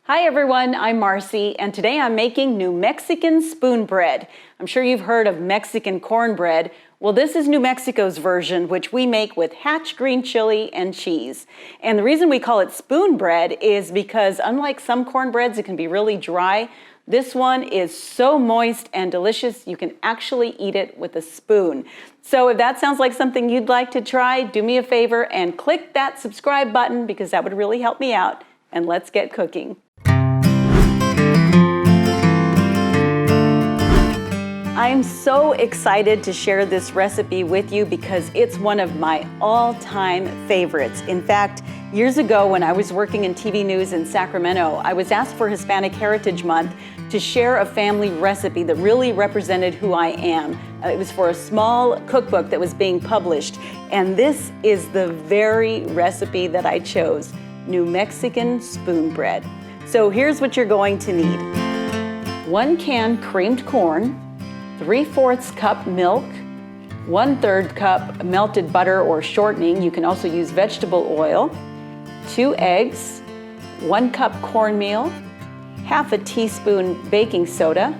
Hi everyone, I'm Marcy, and today I'm making New Mexican spoon bread. I'm sure you've heard of Mexican cornbread. Well, this is New Mexico's version, which we make with Hatch Green Chile and cheese. And the reason we call it spoon bread is because unlike some cornbreads, it can be really dry. This one is so moist and delicious, you can actually eat it with a spoon. So if that sounds like something you'd like to try, do me a favor and click that subscribe button because that would really help me out. And let's get cooking. I'm so excited to share this recipe with you because it's one of my all-time favorites. In fact, years ago when I was working in TV news in Sacramento, I was asked for Hispanic Heritage Month to share a family recipe that really represented who I am. It was for a small cookbook that was being published, and this is the very recipe that I chose, New Mexican spoon bread. So here's what you're going to need. 1 can creamed corn, 3/4 cup milk, 1/3 cup melted butter or shortening. You can also use vegetable oil, 2 eggs, 1 cup cornmeal, half a teaspoon baking soda,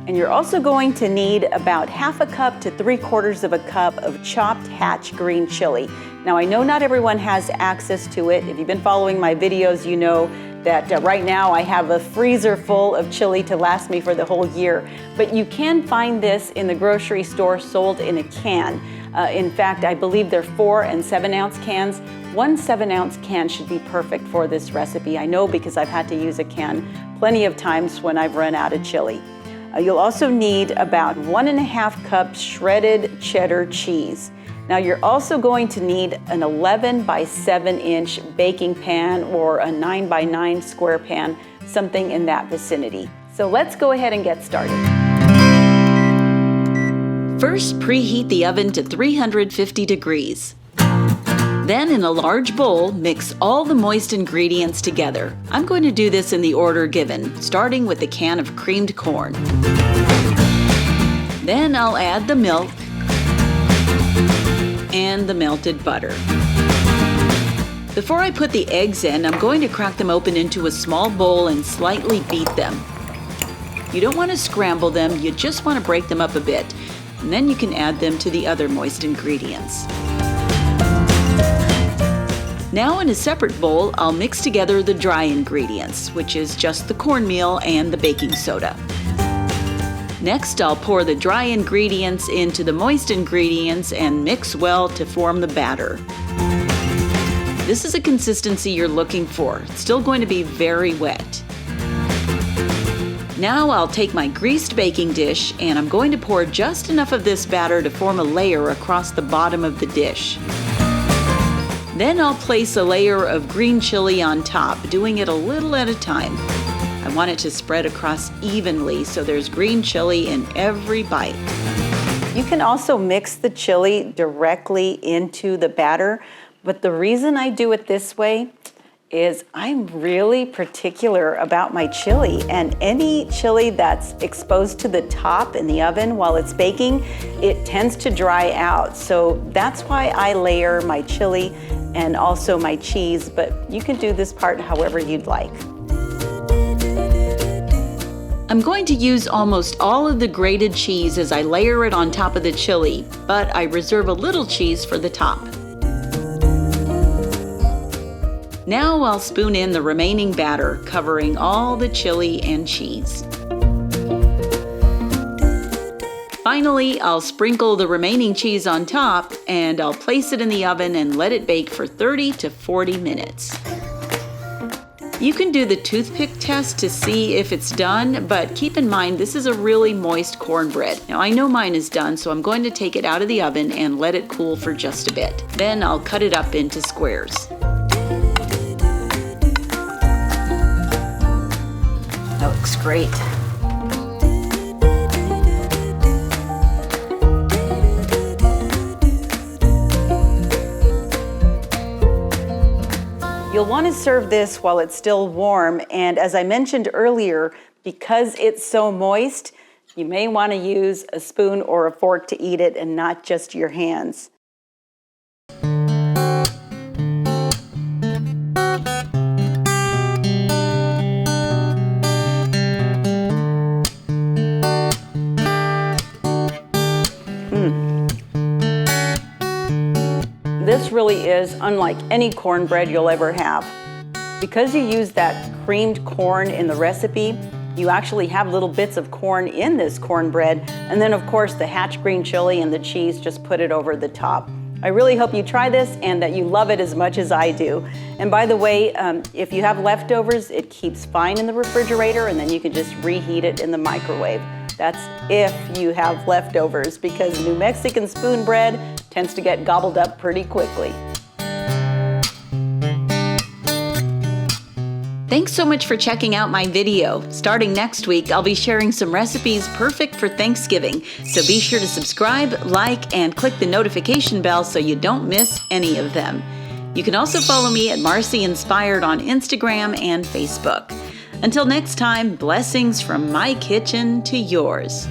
and you're also going to need about 1/2 cup to 3/4 cup of chopped Hatch Green Chile. Now I know not everyone has access to it. If you've been following my videos, you know that right now I have a freezer full of chili to last me for the whole year. But you can find this in the grocery store sold in a can. In fact, I believe they're 4 and 7 ounce cans. 1 7-ounce can should be perfect for this recipe. I know because I've had to use a can plenty of times when I've run out of chili. You'll also need about 1.5 cups shredded cheddar cheese. Now you're also going to need an 11 by 7 inch baking pan or a 9 by 9 square pan, something in that vicinity. So let's go ahead and get started. First, preheat the oven to 350 degrees. Then in a large bowl, mix all the moist ingredients together. I'm going to do this in the order given, starting with a can of creamed corn. Then I'll add the milk and the melted butter. Before I put the eggs in, I'm going to crack them open into a small bowl and slightly beat them. You don't want to scramble them, you just want to break them up a bit, and then you can add them to the other moist ingredients. Now in a separate bowl, I'll mix together the dry ingredients, which is just the cornmeal and the baking soda. Next, I'll pour the dry ingredients into the moist ingredients and mix well to form the batter. This is a consistency you're looking for. It's still going to be very wet. Now I'll take my greased baking dish and I'm going to pour just enough of this batter to form a layer across the bottom of the dish. Then I'll place a layer of green chili on top, doing it a little at a time. I want it to spread across evenly so there's green chili in every bite. You can also mix the chili directly into the batter, but the reason I do it this way is I'm really particular about my chili, and any chili that's exposed to the top in the oven while it's baking, it tends to dry out. So that's why I layer my chili and also my cheese, but you can do this part however you'd like. I'm going to use almost all of the grated cheese as I layer it on top of the chili, but I reserve a little cheese for the top. Now I'll spoon in the remaining batter, covering all the chili and cheese. Finally, I'll sprinkle the remaining cheese on top and I'll place it in the oven and let it bake for 30 to 40 minutes. You can do the toothpick test to see if it's done, but keep in mind this is a really moist cornbread. Now I know mine is done, so I'm going to take it out of the oven and let it cool for just a bit. Then I'll cut it up into squares. That looks great. You'll want to serve this while it's still warm, and as I mentioned earlier, because it's so moist, you may want to use a spoon or a fork to eat it and not just your hands. This really is unlike any cornbread you'll ever have. Because you use that creamed corn in the recipe, you actually have little bits of corn in this cornbread, and then of course the Hatch Green Chile and the cheese just put it over the top. I really hope you try this and that you love it as much as I do. And by the way, if you have leftovers, it keeps fine in the refrigerator, and then you can just reheat it in the microwave. That's if you have leftovers, because New Mexican spoon bread tends to get gobbled up pretty quickly. Thanks so much for checking out my video. Starting next week, I'll be sharing some recipes perfect for Thanksgiving. So be sure to subscribe, like, and click the notification bell so you don't miss any of them. You can also follow me at Marcy Inspired on Instagram and Facebook. Until next time, blessings from my kitchen to yours.